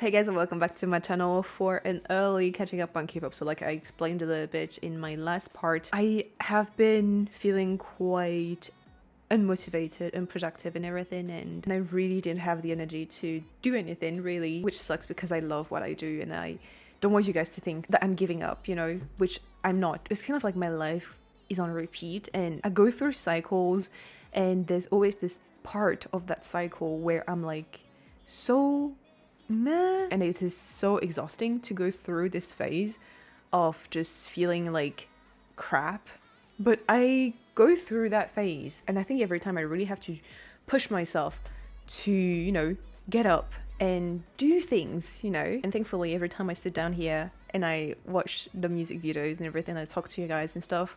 Hey guys, and welcome back to my channel for an early catching up on K-pop. So like I explained a little bit in my last part, I have been feeling quite unmotivated, unproductive and everything, and I really didn't have the energy to do anything really, which sucks because I love what I do and I don't want you guys to think that I'm giving up, you know, which I'm not. It's kind of like my life is on repeat and I go through cycles, and there's always this part of that cycle where I'm like so meh, and it is so exhausting to go through this phase of just feeling like crap. But I go through that phase, and I think every time I really have to push myself to, you know, get up and do things, you know. And thankfully every time I sit down here and I watch the music videos and everything, I talk to you guys and stuff,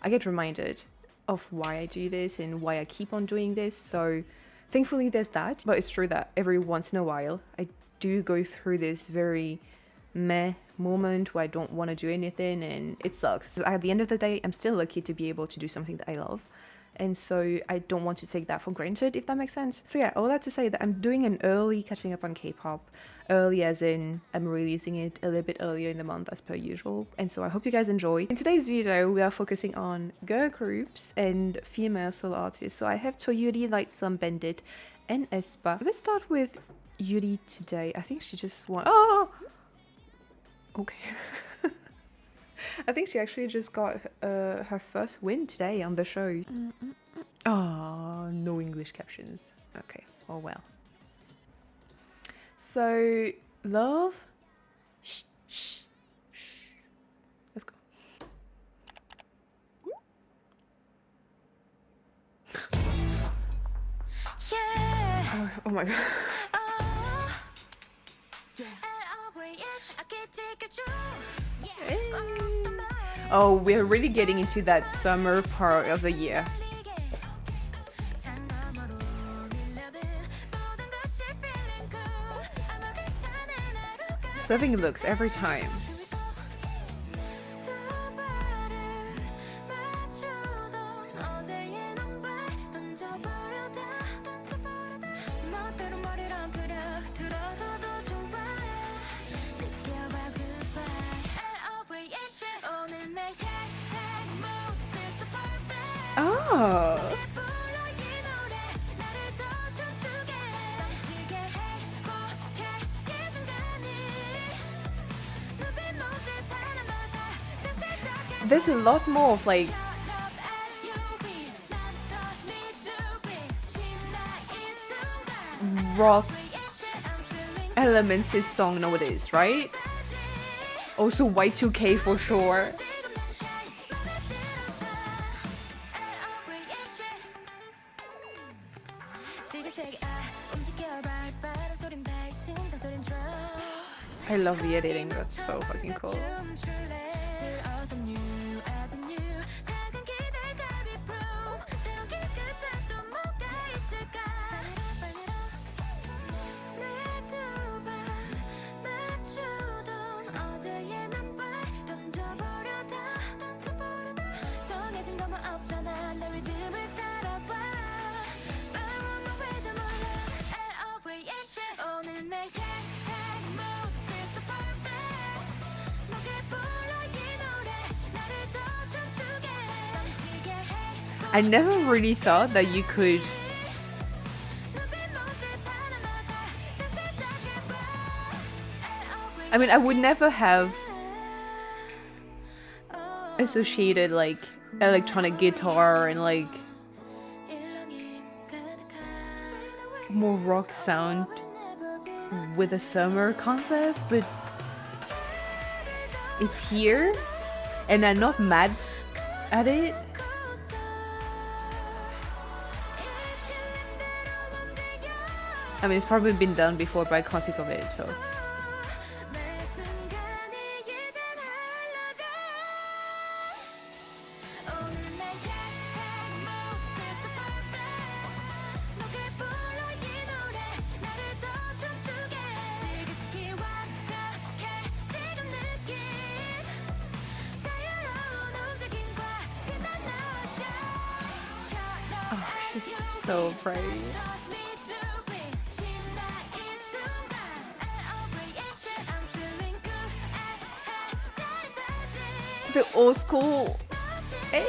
I get reminded of why I do this and why I keep on doing this. So thankfully there's that. But it's true that every once in a while I do go through this very meh moment where I don't want to do anything, and it sucks. At the end of the day, I'm still lucky to be able to do something that I love, and so I don't want to take that for granted, if that makes sense. So yeah, all that to say that I'm doing an early catching up on K-pop. Early as in I'm releasing it a little bit earlier in the month as per usual, and so I hope you guys enjoy. In today's video we are focusing on girl groups and female solo artists. So I have Yuri, Lightsum, Bvndit and Aespa. Let's start with Yuri today. I think she just won. Oh, okay. I think she actually just got her first win today on the show. Oh, no English captions. Okay, oh well. So, love. Shh, shh, shh. Let's go. Yeah. Oh my god. Oh, we're really getting into that summer part of the year. Serving looks every time. Oh. There's a lot more of like rock elements in song nowadays, right? Also Y2K for sure. I love the editing, that's so fucking cool. I never really thought that you could I mean, I would never have associated like electronic guitar and like more rock sound with a summer concept, but it's here and I'm not mad at it. I mean, it's probably been done before, but I can't think of it, so. Oh, she's so pretty. the old school. Hey.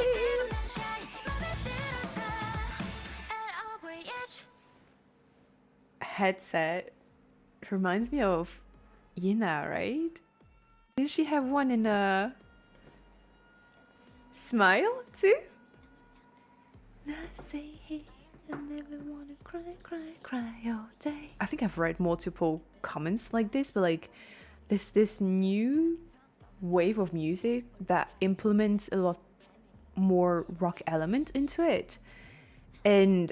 Headset reminds me of Yina, right? Didn't she have one in a Smile too? I think I've read multiple comments like this, but like there's this new wave of music that implements a lot more rock element into it. And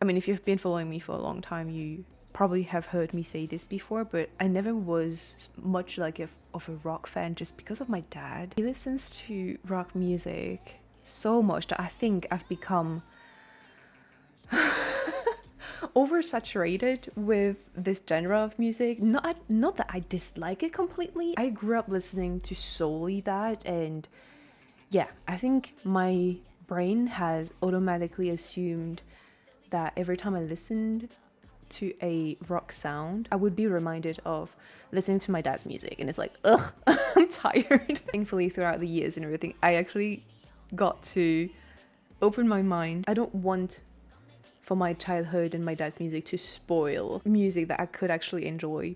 I mean, if you've been following me for a long time, you probably have heard me say this before, but I never was much like of a rock fan just because of my dad. He listens to rock music so much that I think I've become oversaturated with this genre of music. Not that I dislike it completely. I grew up listening to solely that, and yeah, I think my brain has automatically assumed that every time I listened to a rock sound, I would be reminded of listening to my dad's music, and it's like, ugh, I'm tired. Thankfully, throughout the years and everything, I actually got to open my mind. I don't want for my childhood and my dad's music to spoil music that I could actually enjoy,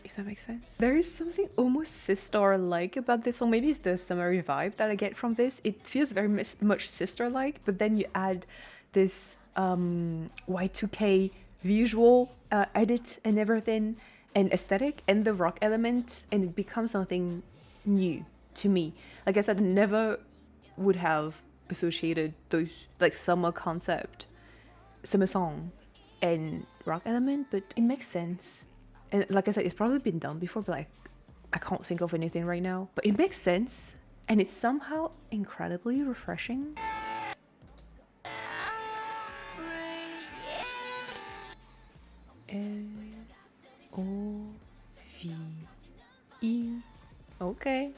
if that makes sense. There is something almost sister-like about this song. Maybe it's the summery vibe that I get from this. It feels very much sister-like, but then you add this Y2K visual edit and everything, and aesthetic, and the rock element, and it becomes something new to me. Like I said, I never would have associated those like summer concept, summer song, and rock element, but it makes sense. And like I said, it's probably been done before, but like I can't think of anything right now. But it makes sense, and it's somehow incredibly refreshing. L-O-V-E. Okay.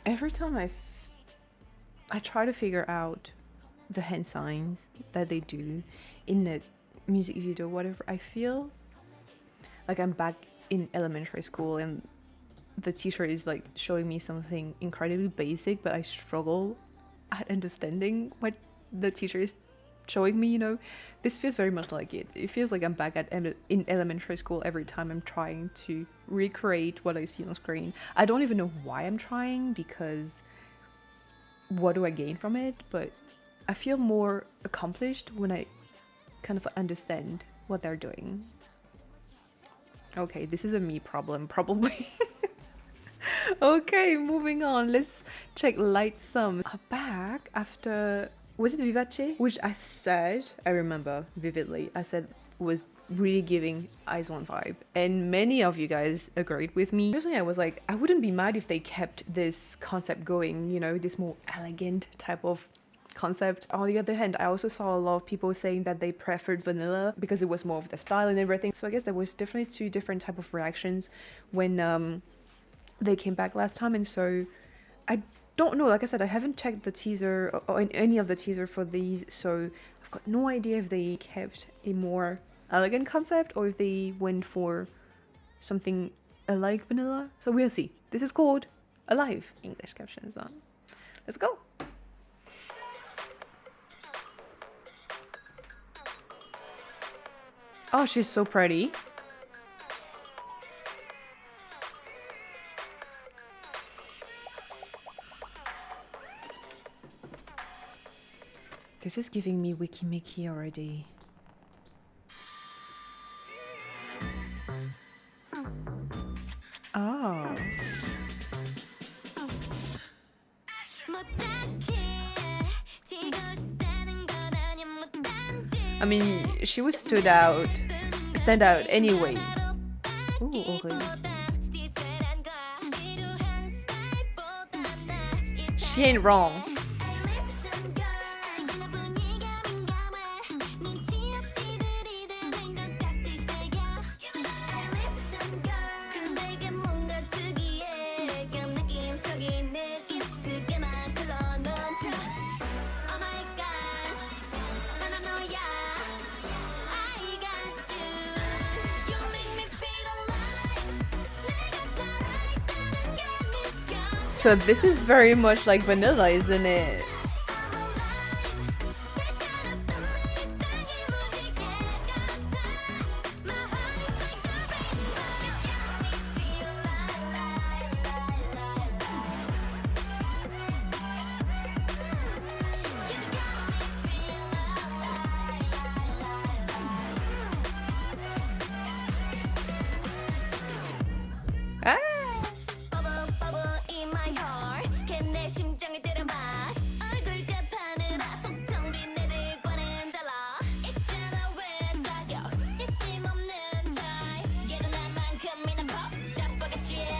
Every time I try to figure out the hand signs that they do in the music video, whatever, I feel like I'm back in elementary school and the teacher is like showing me something incredibly basic, but I struggle at understanding what the teacher is showing me, you know. This feels very much like it. It feels like I'm back in elementary school every time I'm trying to recreate what I see on screen. I don't even know why I'm trying, because what do I gain from it? But I feel more accomplished when I kind of understand what they're doing. Okay, this is a me problem, probably. Okay, moving on. Let's check Lightsum. Back after, was it Vivace? Which I remember vividly, I said was really giving Eyes One vibe. And many of you guys agreed with me. Personally, I was like, I wouldn't be mad if they kept this concept going, you know, this more elegant type of concept. On the other hand, I also saw a lot of people saying that they preferred vanilla because it was more of the style and everything. So I guess there was definitely two different type of reactions when they came back last time. And so I don't know, like I said, I haven't checked the teaser or any of the teaser for these, so I've got no idea if they kept a more elegant concept or if they went for something like vanilla. So we'll see. This is called Alive. English captions on. Let's go. Oh, she's so pretty. This is giving me Wiki Mickey already. Oh. I mean, she would stand out anyways. Ooh, okay. She ain't wrong. So this is very much like vanilla, isn't it? Ah!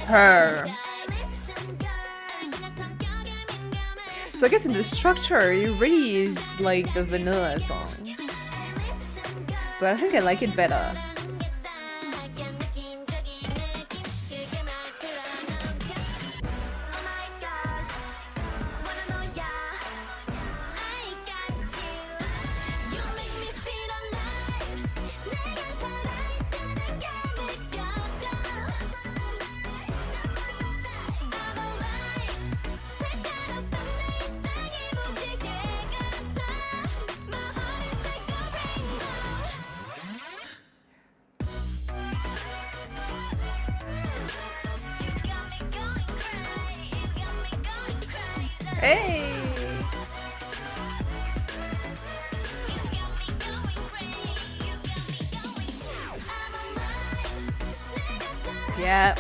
Her. So I guess in the structure, it really is like the vanilla song. But I think I like it better. Hey! Yeah.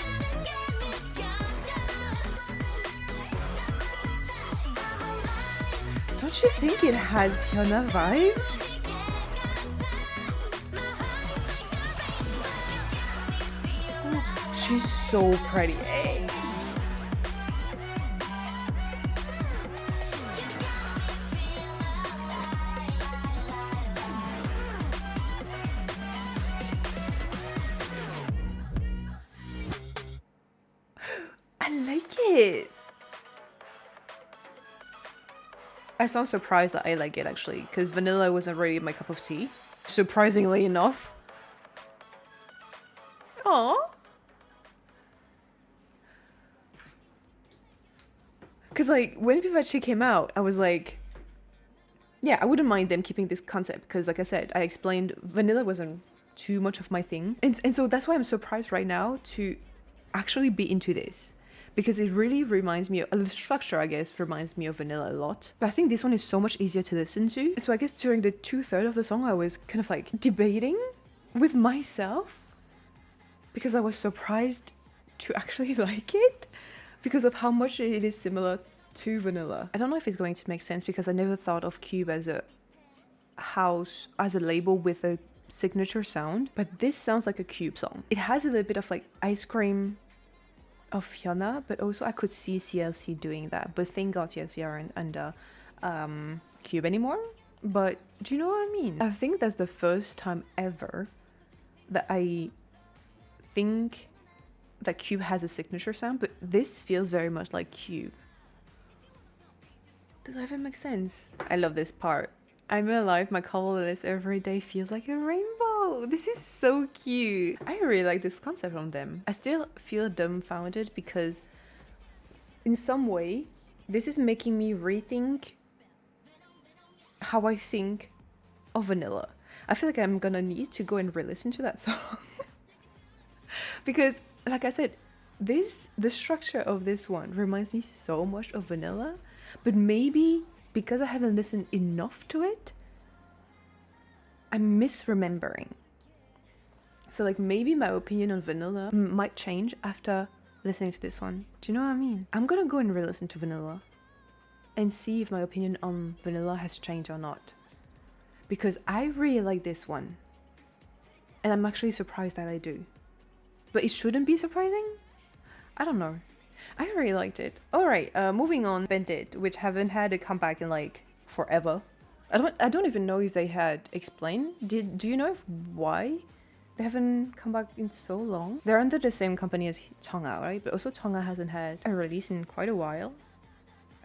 Don't you think it has Hyuna vibes? She's so pretty. Hey. I like it. I sound surprised that I like it actually, because vanilla wasn't really my cup of tea, surprisingly enough. Aww. Because like when Bvndit came out, I was like, yeah, I wouldn't mind them keeping this concept because like I said, I explained vanilla wasn't too much of my thing. And so that's why I'm surprised right now to actually be into this. Because it really reminds me of, the structure I guess reminds me of vanilla a lot. But I think this one is so much easier to listen to. So I guess during the 2/3 of the song I was kind of like debating with myself. Because I was surprised to actually like it. Because of how much it is similar to vanilla. I don't know if it's going to make sense because I never thought of Cube as a house, as a label with a signature sound. But this sounds like a Cube song. It has a little bit of like ice cream of Hyuna, but also I could see CLC doing that. But thank God CLC aren't under Cube anymore. But do you know what I mean? I think that's the first time ever that I think that Cube has a signature sound, but this feels very much like Cube. Does that even make sense? I love this part. I'm alive, my color list every day feels like a rainbow. This is so cute. I really like this concept from them. I still feel dumbfounded because in some way, this is making me rethink how I think of vanilla. I feel like I'm gonna need to go and re-listen to that song. Because, like I said, the structure of this one reminds me so much of vanilla, but maybe because I haven't listened enough to it, I'm misremembering. So like maybe my opinion on vanilla might change after listening to this one. Do you know what I mean? I'm gonna go and re-listen to vanilla and see if my opinion on vanilla has changed or not. Because I really like this one. And I'm actually surprised that I do. But it shouldn't be surprising? I don't know. I really liked it. Alright, moving on. Bvndit, which haven't had a comeback in like forever. I don't even know if they had explained. Do you know why they haven't come back in so long? They're under the same company as Tonga, right? But also Tonga hasn't had a release in quite a while.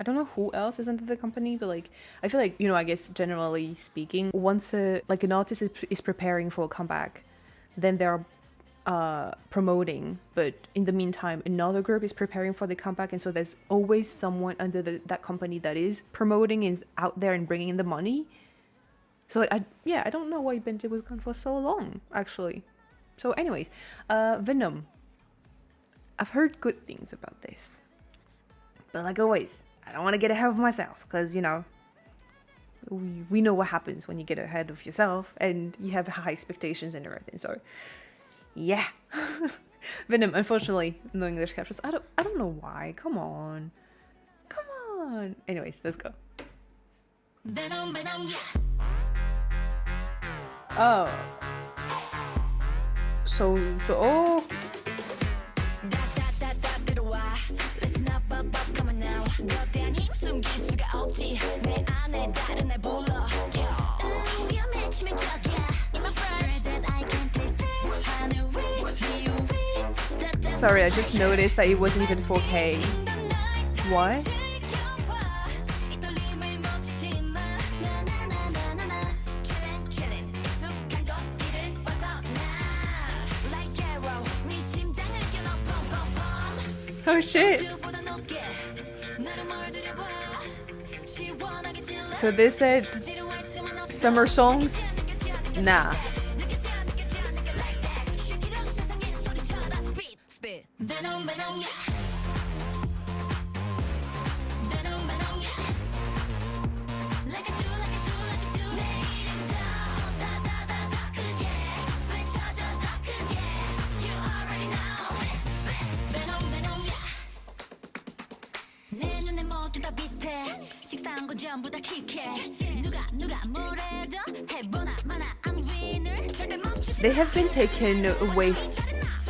I don't know who else is under the company, but like I feel like, you know, I guess generally speaking, once an artist is preparing for a comeback, then there are promoting, but in the meantime another group is preparing for the comeback, and so there's always someone under that company that is promoting and is out there and bringing in the money. So like, I don't know why Bvndit was gone for so long actually. So anyways, Venom, I've heard good things about this, but like always, I don't want to get ahead of myself, because you know, we know what happens when you get ahead of yourself and you have high expectations and everything. So yeah. Venom, unfortunately, no English captions. I don't know why. Come on. Anyways, let's go. Venom, Venom, yeah. Oh. So oh. Sorry, I just noticed that it wasn't even 4K. What? Oh shit. So they said summer songs? Nah. They have been taken away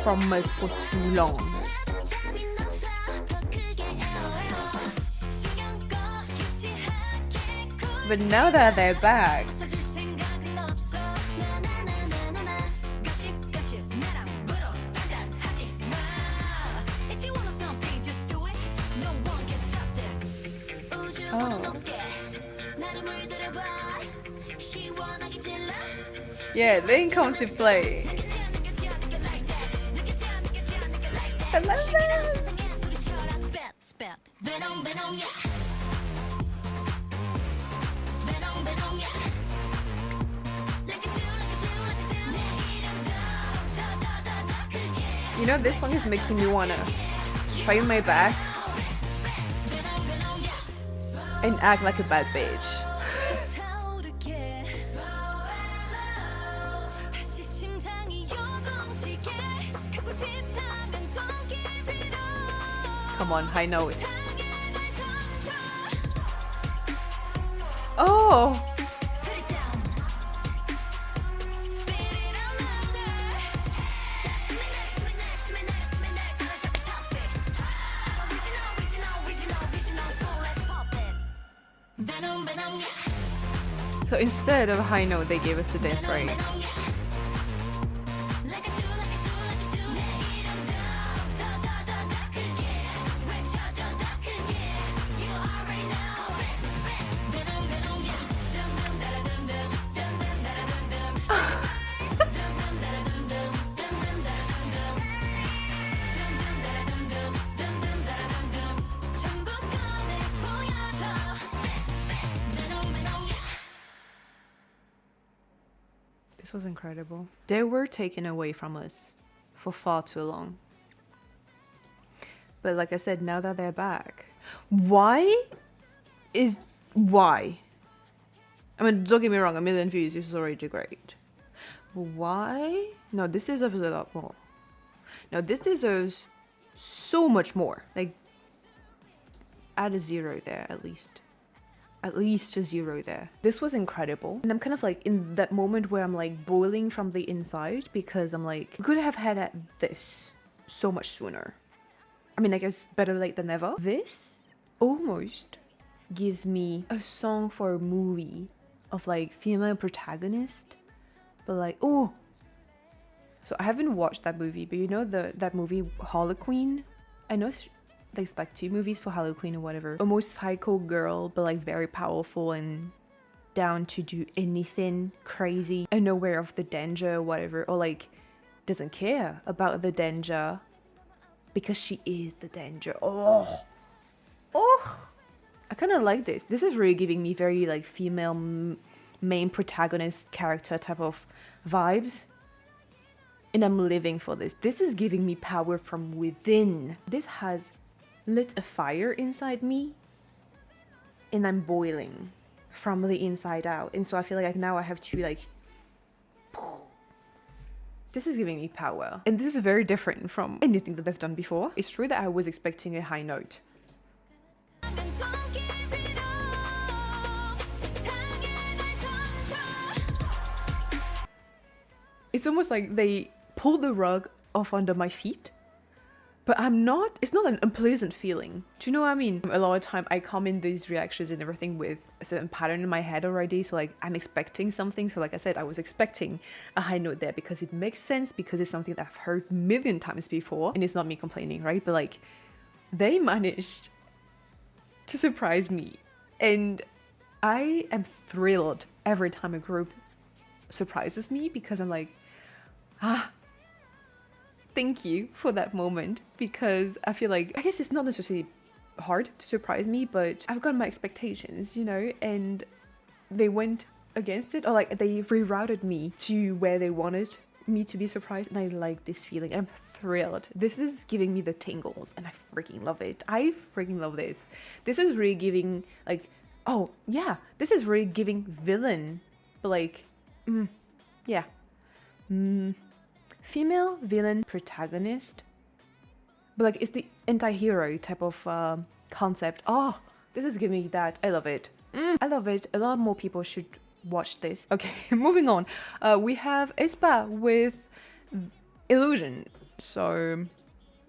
from us for too long. But now that they're back, yeah, they ain't come to play. I love this. You know, this song is making me wanna train my back and act like a bad bitch. Come on, high note. Oh! So instead of a high note, they gave us a dance break. This was incredible. They were taken away from us for far too long. But like I said, now that they're back, why? I mean, don't get me wrong, 1 million views is already great. Why? No, this deserves a lot more. No, this deserves so much more. Like, add a 0 there at least. At least a 0 there. This was incredible. And I'm kind of like in that moment where I'm like boiling from the inside, because I'm like, we could have had this so much sooner. I mean, I guess better late than never. This almost gives me a song for a movie of like female protagonist, but like, oh. So I haven't watched that movie, but you know that movie Harlequin? I know there's like 2 movies for Harlequin or whatever. Almost psycho girl, but like very powerful and down to do anything crazy, unaware of the danger or whatever. Or like doesn't care about the danger because she is the danger. Oh, I kind of like this. This is really giving me very like female main protagonist character type of vibes. And I'm living for this. This is giving me power from within. This has lit a fire inside me. And I'm boiling from the inside out. And so I feel like now I have to like... This is giving me power. And this is very different from anything that I've done before. It's true that I was expecting a high note. It's almost like they pulled the rug off under my feet, but it's not an unpleasant feeling. Do you know what I mean? A lot of time I come in these reactions and everything with a certain pattern in my head already. So like I'm expecting something. So like I said, I was expecting a high note there because it makes sense, because it's something that I've heard a million times before and it's not me complaining, right? But like they managed to surprise me, and I am thrilled every time a group surprises me, because I'm like, thank you for that moment, because I feel like, I guess it's not necessarily hard to surprise me, but I've got my expectations, you know, and they went against it, or like they rerouted me to where they wanted me to be surprised, and I like this feeling. I'm thrilled. This is giving me the tingles, and I freaking love it. I freaking love this. This is really giving like, oh yeah, this is really giving villain, but like, yeah. Female villain protagonist, but like it's the anti-hero type of concept. Oh, this is giving me that. I love it. I love it. A lot more people should watch this. Okay, moving on. We have Aespa with Illusion. So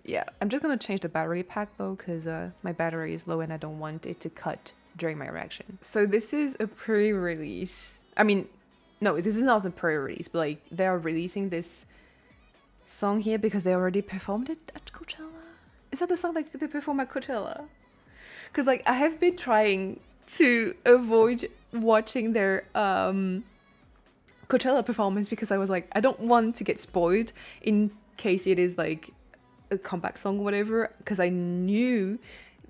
yeah, I'm just gonna change the battery pack though, because my battery is low and I don't want it to cut during my reaction. So this is a pre-release. I mean, no, this is not a pre-release, but like they are releasing this song here because they already performed it at Coachella. Is that the song that they perform at Coachella? Because like I have been trying to avoid watching their Coachella performance, because I was like, I don't want to get spoiled in case it is like a comeback song or whatever, because I knew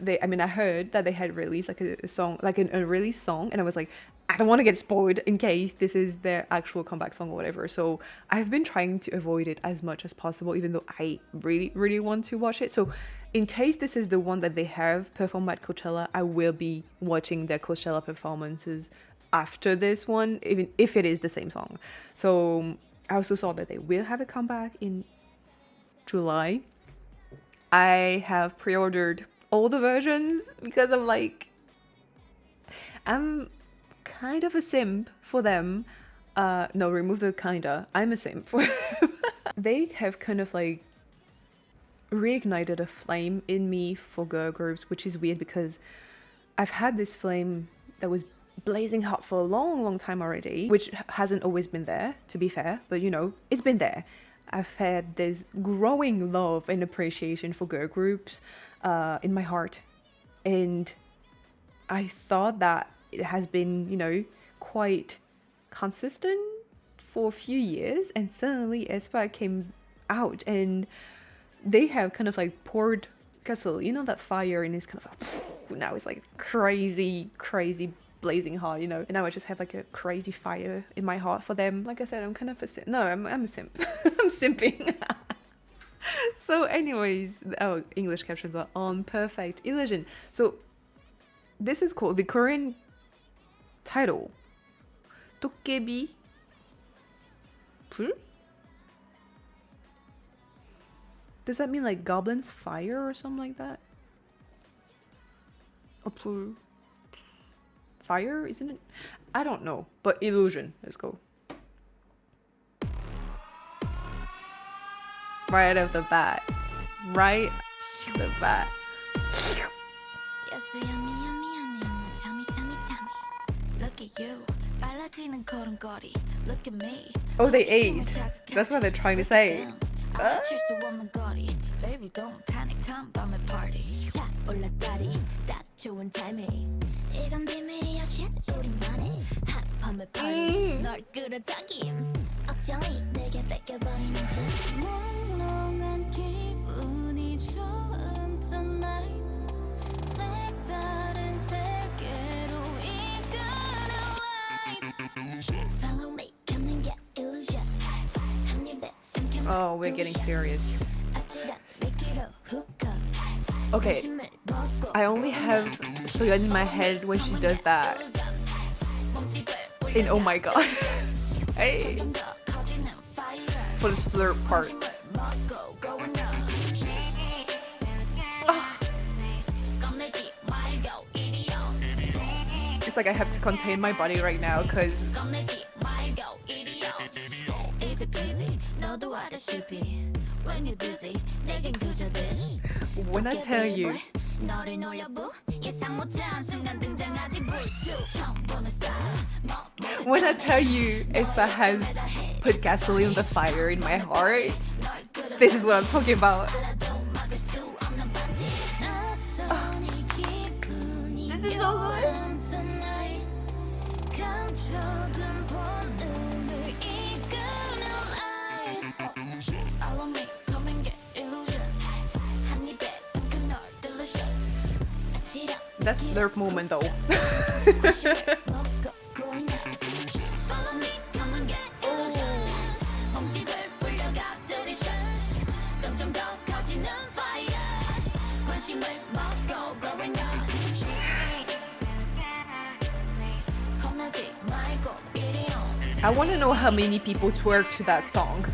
I heard that they had released like a song, like a release song, and I was like, I don't want to get spoiled in case this is their actual comeback song or whatever. So I've been trying to avoid it as much as possible, even though I really, really want to watch it. So in case this is the one that they have performed at Coachella, I will be watching their Coachella performances after this one, even if it is the same song. So I also saw that they will have a comeback in July. I have pre-ordered all the versions because I'm like, I'm kind of a simp for them. No, remove the kinda. I'm a simp for them. They have kind of like reignited a flame in me for girl groups, which is weird because I've had this flame that was blazing hot for a long, long time already, which hasn't always been there, to be fair, but you know, it's been there. I've had this growing love and appreciation for girl groups in my heart, and I thought that it has been, you know, quite consistent for a few years, and suddenly Aespa came out and they have kind of like poured gasoline, you know, that fire, and it's kind of like, now it's like crazy blazing hot, you know, and now I just have like a crazy fire in my heart for them. Like I said, I'm kind of a simp. No, I'm a simp. I'm simping. So anyways, oh, English captions are on. Perfect. Illusion. So this is called the Korean title, 도깨비 불? Does that mean like goblin's fire or something like that? Or 불? Fire, isn't it? I don't know, but Illusion. Let's go. Right off the bat. Right off the bat. Look at you. 빨라지는 걸음걸이. Look at me. Oh, they ate. That's what they're trying to say. 알아챌 수 없는 거리. Baby, don't panic. I'm by my party. 올라다리. 딱 좋은 타이밍 이건 비밀이야 shit 우리만의 핫밤의 party 널 끌어당김 어쩌니 내게 뺏겨버리는 시 몽롱한 기분이 좋은 tonight 색다른 세계로 이끄는 light Follow me come and get illusion 한 입에 삼켜 Oh, we're getting serious. 아찔한 미끼로 hook up Okay, I only have Soyeon in my head when she does that. And oh my god. Hey. For the slurp part. Ah. It's like I have to contain my body right now because when I tell you Aespa has put gasoline on the fire in my heart, this is what I'm talking about. This is so good. That's slurp moment though. I want to know how many people twerk to that song.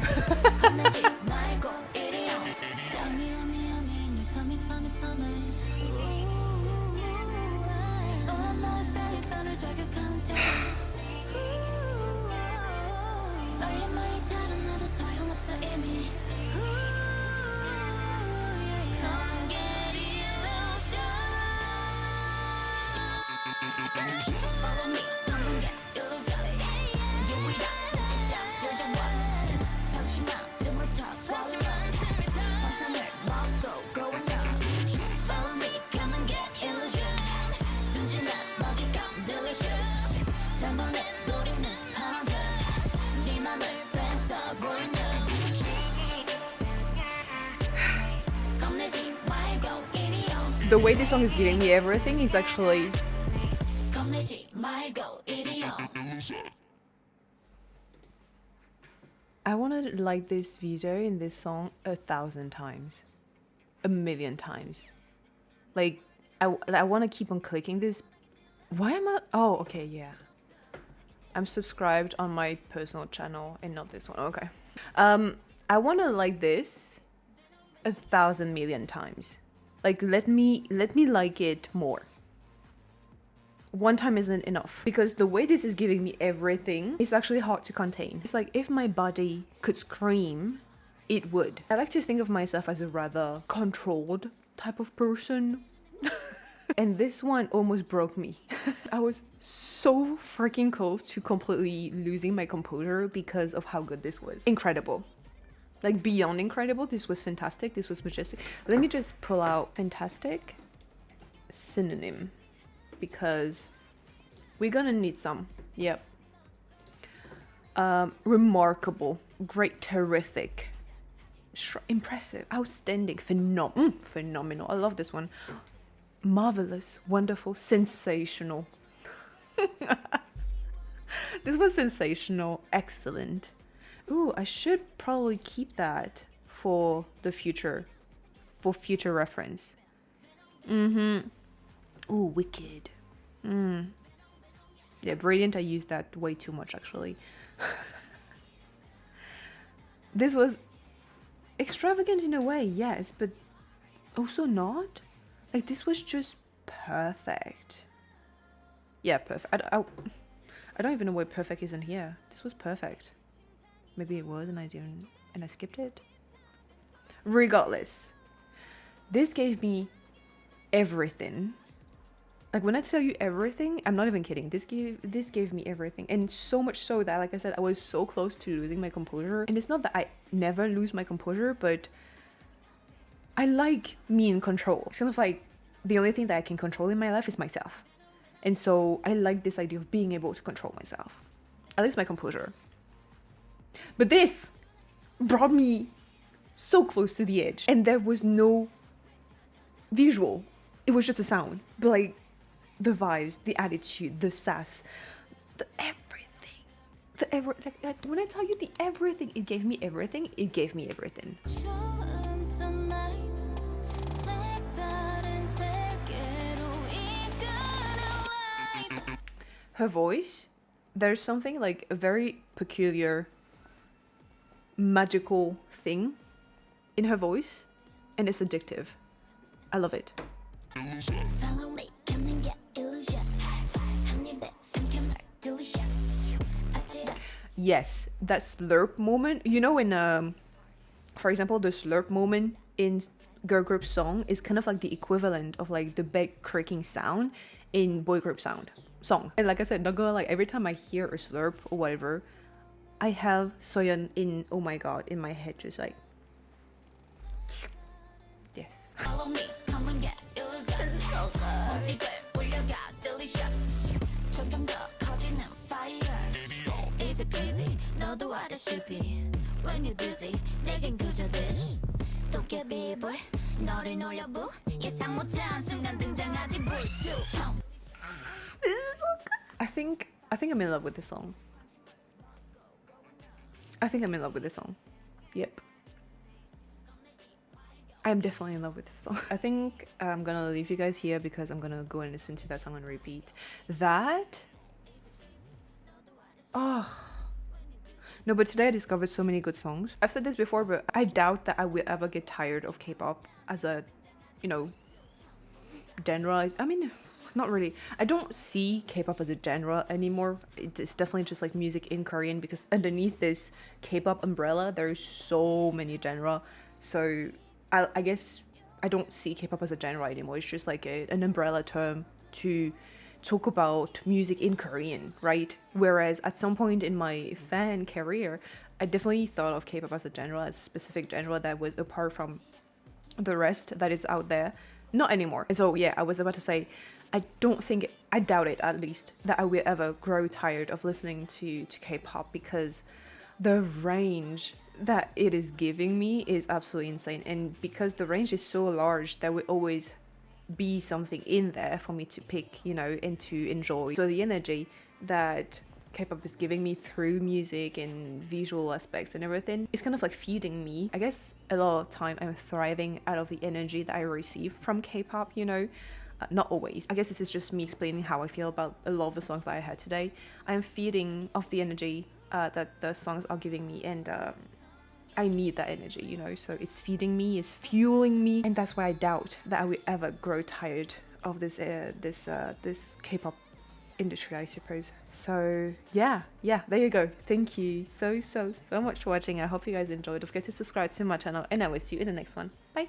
The way this song is giving me everything is actually I want to like this video in this song 1,000 times, 1,000,000 times. Like I want to keep on clicking this. Why am I? Oh, okay, yeah. I'm subscribed on my personal channel and not this one. Okay. I want to like this 1,000,000,000 times. Like let me like it more. One time isn't enough because the way this is giving me everything is actually hard to contain. It's like if my body could scream, it would. I like to think of myself as a rather controlled type of person. And this one almost broke me. I was so freaking close to completely losing my composure because of how good this was. Incredible. Like beyond incredible. This was fantastic. This was majestic. Let me just pull out fantastic synonym because we're gonna need some. Yep. Remarkable, great, terrific, impressive, outstanding, phenomenal. I love this one. Marvelous, wonderful, sensational. This was sensational, excellent. Ooh, I should probably keep that for the future, for future reference. Ooh, wicked. Yeah, brilliant. I used that way too much actually. This was extravagant in a way, yes, but also not. Like this was just perfect. Yeah, perfect. I don't even know where perfect is in here. This was perfect. Maybe it was and I skipped it. Regardless, this gave me everything. Like when I tell you everything, I'm not even kidding. This gave me everything, and so much so that, like I said, I was so close to losing my composure. And it's not that I never lose my composure, but I like me in control. It's kind of like the only thing that I can control in my life is myself. And so I like this idea of being able to control myself, at least my composure. But this brought me so close to the edge, and there was no visual. It was just a sound, but like the vibes, the attitude, the sass, the everything, like when I tell you the everything, it gave me everything. It gave me everything. 좋은 tonight 색다른 세계로 이끌어 light. Her voice, there's something like a very peculiar, magical thing in her voice, and it's addictive. I love it. Follow me, come and get illusion. 한 입에 삼켜 널 delicious. 아찔한 Yes, that slurp moment. You know when, for example, the slurp moment in girl group song is kind of like the equivalent of like the big creaking sound in boy group song. And like I said, not gonna like every time I hear a slurp or whatever, I have Soyeon in, oh my god, in my head, just like, yes. Follow me, come and get illusion. 모집을 올려가 delicious. 점점 더 커지는 fire. Easy peasy, 너도 알다시피. When you're dizzy, 내겐 그저 dish. 도깨비불, 너를 놀려부. 예상 못한 순간 등장하지 불쑥. I think I'm in love with this song. Yep. I'm definitely in love with this song. I think I'm gonna leave you guys here because I'm gonna go and listen to that song on repeat. That... Oh. No, but today I discovered so many good songs. I've said this before, but I doubt that I will ever get tired of K-pop as a, you know, genre. I mean, not really. I don't see K-pop as a genre anymore. It's definitely just like music in Korean, because underneath this K-pop umbrella, there's so many genre. So I guess I don't see K-pop as a genre anymore. It's just like an umbrella term to talk about music in Korean, right? Whereas at some point in my fan career, I definitely thought of K-pop as a genre, as a specific genre that was apart from the rest that is out there. Not anymore. And so yeah, I was about to say, I doubt it at least, that I will ever grow tired of listening to K-pop, because the range that it is giving me is absolutely insane. And because the range is so large, there will always be something in there for me to pick, you know, and to enjoy. So the energy that K-pop is giving me through music and visual aspects and everything is kind of like feeding me. I guess a lot of time I'm thriving out of the energy that I receive from K-pop, you know. Not always. I guess this is just me explaining how I feel about a lot of the songs that I had today. I'm feeding off the energy that the songs are giving me, and I need that energy, you know, so it's feeding me, it's fueling me, and that's why I doubt that I will ever grow tired of this K-pop industry, I suppose. So yeah, there you go. Thank you so much for watching. I hope you guys enjoyed. Don't forget to subscribe to my channel, and I will see you in the next one. Bye.